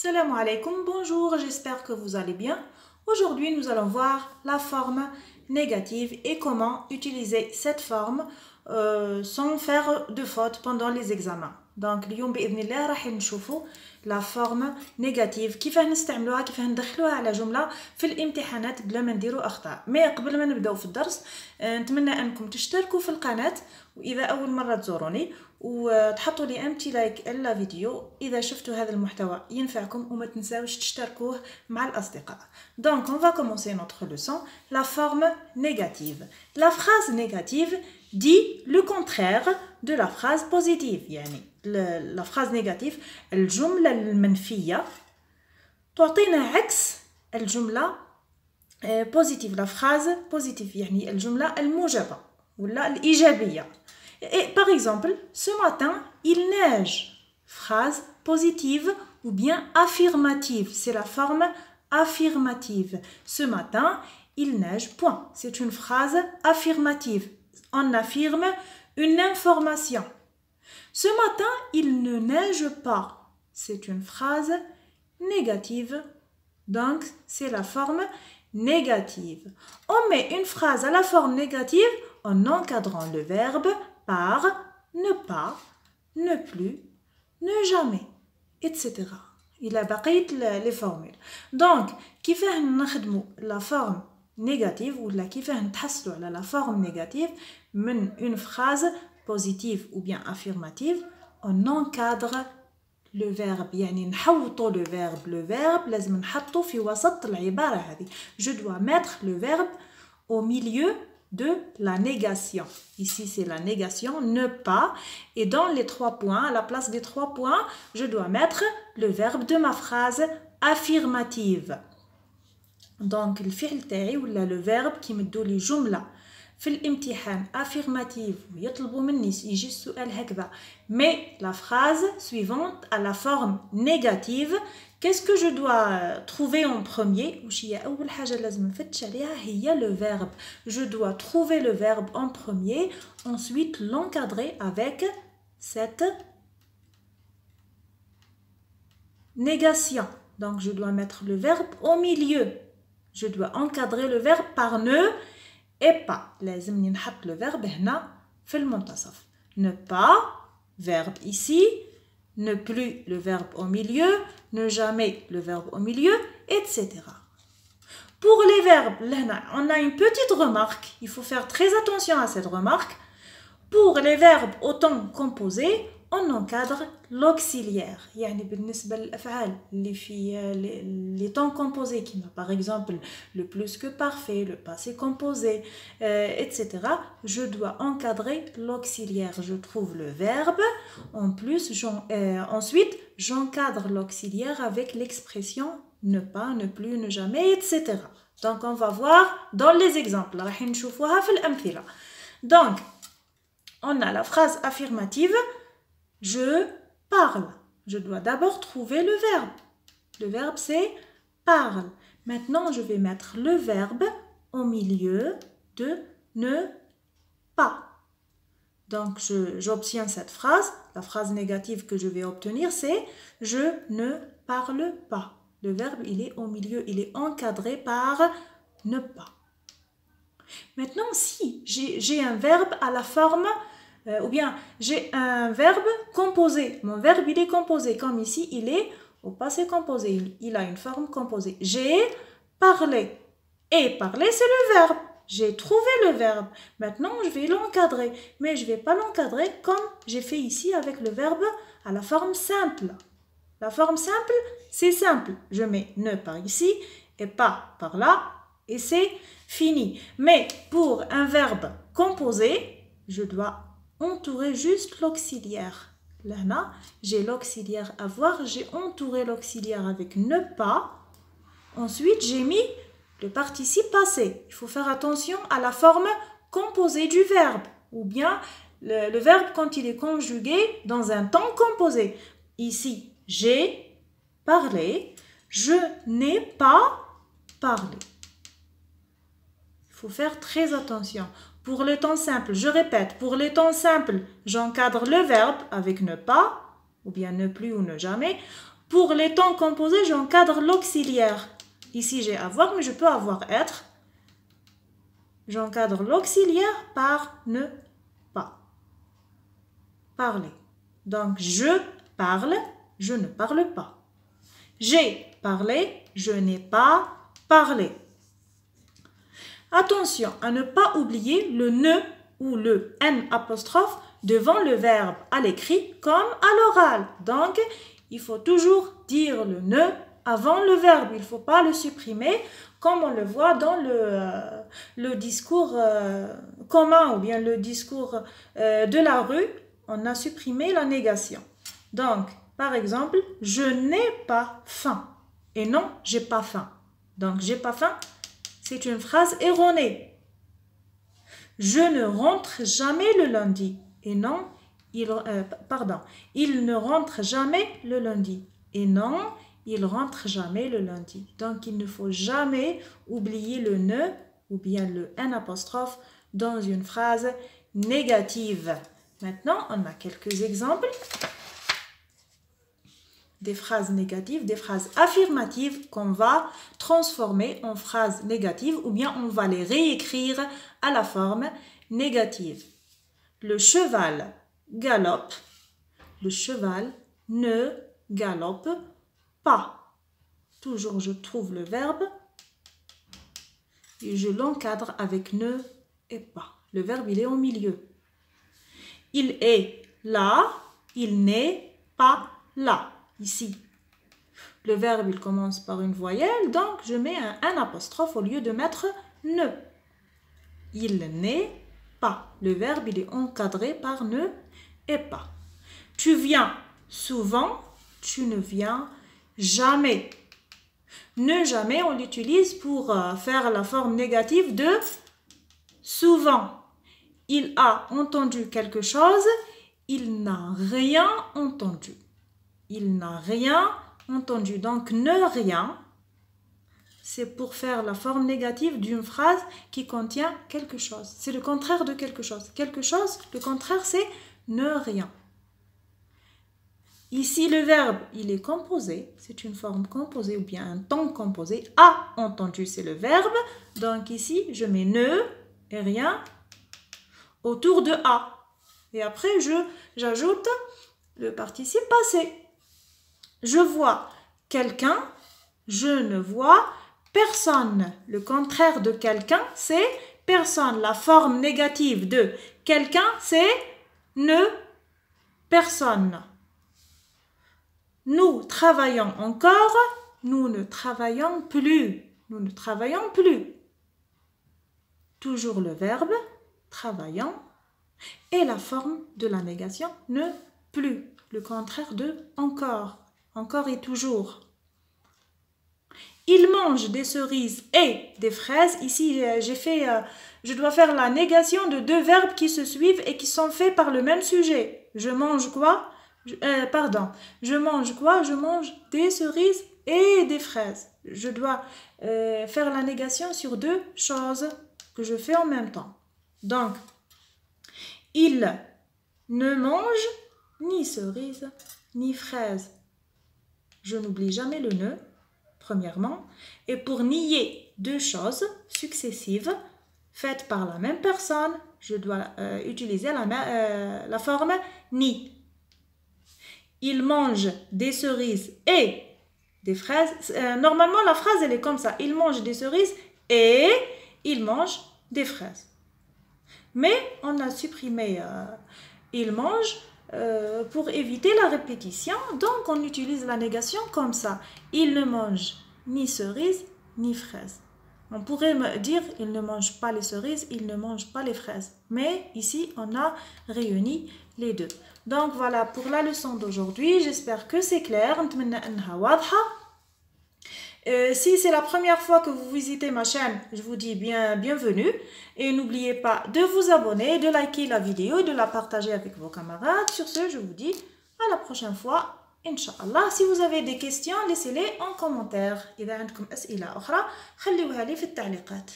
Salam alaikum, bonjour, j'espère que vous allez bien. Aujourd'hui, nous allons voir la forme négative et comment utiliser cette forme sans faire de faute pendant les examens. Donc, اليوم بإذن الله راح نشوفوا la forme négative كيفاه نستعملوها كيفاه ندخلوها على جملة في الامتحانات بلا ما نديروا أخطاء. ما قبل ما نبداو في الدرس نتمنى أنكم تشتركوا في القناة وإذا أول مرة تزوروني وتحطوا لي امتي لايك الا فيديو اذا شفتوا هذا المحتوى ينفعكم وما تنساوش تشتركوه مع الاصدقاء. Donc on va commencer notre leçon. La forme négative. La phrase négative dit le contraire de la phrase positive. يعني la phrase négative الجملة المنفية تعطينا عكس الجملة positive. La phrase positive يعني الجملة الموجبة ولا الإيجابية. Et par exemple, ce matin, il neige. Phrase positive ou bien affirmative. C'est la forme affirmative. Ce matin, il neige. Point. C'est une phrase affirmative. On affirme une information. Ce matin, il ne neige pas. C'est une phrase négative. Donc, c'est la forme négative. On met une phrase à la forme négative en encadrant le verbe par, ne pas, ne plus, ne jamais, etc. Il a بقية les formules. Donc, كيفاه نخدموا la forme négative ou كيفاه نتحصلوا على la forme négative من une phrase positive ou bien affirmative, on encadre le verbe. يعني نحوطوا le verbe لازم نحطوا في وسط العبارة هذه. Je dois mettre le verbe au milieu de la négation. Ici, c'est la négation, ne pas. Et dans les 3 points, à la place des 3 points, je dois mettre le verbe de ma phrase affirmative. Donc, الفعل تاعي ولا le verbe qui مدوا لي جملة في الامتحان affirmative ويطلبوا مني يجي السؤال هكذا. Mais la phrase suivante à la forme négative, qu'est-ce que je dois trouver en premier? وش هي أول حاجة لازم نفتش عليها هي le verbe. Je dois trouver le verbe en premier, ensuite l'encadrer avec cette négation. Donc je dois mettre le verbe au milieu. Je dois encadrer le verbe par ne et pas. لازمني نحط le verbe هنا في المنتصف. Ne pas, verbe ici. Ne plus, le verbe au milieu. Ne jamais, le verbe au milieu, etc. Pour les verbes, on a une petite remarque. Il faut faire très attention à cette remarque. Pour les verbes au temps composé, on encadre l'auxiliaire. يعني بالنسبة للأفعال اللي في les temps composés qui par exemple le plus que parfait, le passé composé, etc. Je dois encadrer l'auxiliaire. Je trouve le verbe. En plus, ensuite, j'encadre l'auxiliaire avec l'expression ne pas, ne plus, ne jamais, etc. Donc, on va voir dans les exemples. راح نشوفوها في الأمثلة. Donc, on a la phrase affirmative. Je parle. Je dois d'abord trouver le verbe. Le verbe, c'est parle. Maintenant, je vais mettre le verbe au milieu de ne pas. Donc, j'obtiens cette phrase. La phrase négative que je vais obtenir, c'est je ne parle pas. Le verbe, il est au milieu, il est encadré par ne pas. Maintenant, si j'ai un verbe à la forme ou bien j'ai un verbe composé. Mon verbe, il est composé. Comme ici, il est au passé composé. Il a une forme composée. J'ai parlé. Et parler, c'est le verbe. J'ai trouvé le verbe. Maintenant, je vais l'encadrer. Mais je ne vais pas l'encadrer comme j'ai fait ici avec le verbe à la forme simple. La forme simple, c'est simple. Je mets ne par ici et pas par là. Et c'est fini. Mais pour un verbe composé, je dois entourer juste l'auxiliaire. Là, j'ai l'auxiliaire avoir, j'ai entouré l'auxiliaire avec ne pas. Ensuite, j'ai mis le participe passé. Il faut faire attention à la forme composée du verbe. Ou bien le verbe quand il est conjugué dans un temps composé. Ici, j'ai parlé, je n'ai pas parlé. Il faut faire très attention. Pour les temps simples, je répète, pour les temps simples, j'encadre le verbe avec ne pas, ou bien ne plus ou ne jamais. Pour les temps composés, j'encadre l'auxiliaire. Ici, j'ai avoir, mais je peux avoir être. J'encadre l'auxiliaire par ne pas. Parler. Donc, je parle, je ne parle pas. J'ai parlé, je n'ai pas parlé. Attention à ne pas oublier le ne ou le n apostrophe devant le verbe à l'écrit comme à l'oral. Donc, il faut toujours dire le ne avant le verbe. Il ne faut pas le supprimer comme on le voit dans le discours commun ou bien le discours de la rue. On a supprimé la négation. Donc, par exemple, je n'ai pas faim. Et non, j'ai pas faim. Donc, j'ai pas faim, c'est une phrase erronée. Je ne rentre jamais le lundi. Et non, il ne rentre jamais le lundi. Et non, il rentre jamais le lundi. Donc, il ne faut jamais oublier le ne ou bien le n apostrophe dans une phrase négative. Maintenant, on a quelques exemples. Des phrases négatives, des phrases affirmatives qu'on va transformer en phrases négatives ou bien on va les réécrire à la forme négative. Le cheval galope. Le cheval ne galope pas. Toujours, je trouve le verbe et je l'encadre avec ne et pas. Le verbe, il est au milieu. Il est là, il n'est pas là. Ici, le verbe, il commence par une voyelle, donc je mets un n apostrophe au lieu de mettre ne. Il n'est pas. Le verbe, il est encadré par ne et pas. Tu viens souvent, tu ne viens jamais. Ne jamais, on l'utilise pour faire la forme négative de souvent. Il a entendu quelque chose, il n'a rien entendu. Il n'a rien entendu. Donc, ne rien, c'est pour faire la forme négative d'une phrase qui contient quelque chose. C'est le contraire de quelque chose. Quelque chose, le contraire, c'est ne rien. Ici, le verbe, il est composé. C'est une forme composée ou bien un temps composé. A entendu, c'est le verbe. Donc, ici, je mets ne et rien autour de A. Et après, j'ajoute le participe passé. Je vois quelqu'un, je ne vois personne. Le contraire de quelqu'un, c'est personne. La forme négative de quelqu'un, c'est ne personne. Nous travaillons encore, nous ne travaillons plus. Nous ne travaillons plus. Toujours le verbe, travaillons. Et la forme de la négation, ne plus. Le contraire de encore. Encore et toujours. Il mange des cerises et des fraises. Ici, je dois faire la négation de deux verbes qui se suivent et qui sont faits par le même sujet. Je mange quoi? Je mange quoi? Je mange des cerises et des fraises. Je dois faire la négation sur deux choses que je fais en même temps. Donc, il ne mange ni cerises ni fraises. Je n'oublie jamais le ne, premièrement. Et pour nier deux choses successives faites par la même personne, je dois utiliser la forme ni. Il mange des cerises et des fraises. Normalement, la phrase, elle est comme ça. Il mange des cerises et il mange des fraises. Mais on a supprimé il mange pour éviter la répétition. Donc, on utilise la négation comme ça. Il ne mange ni cerises ni fraises. On pourrait me dire, il ne mange pas les cerises, il ne mange pas les fraises. Mais ici, on a réuni les deux. Donc, voilà pour la leçon d'aujourd'hui. J'espère que c'est clair. Si c'est la première fois que vous visitez ma chaîne, je vous dis bienvenue. Et n'oubliez pas de vous abonner, de liker la vidéo et de la partager avec vos camarades. Sur ce, je vous dis à la prochaine fois. Inch'Allah, si vous avez des questions, laissez-les en commentaire. إذا عندكم أسئلة أخرى خلوها لي في التعليقات.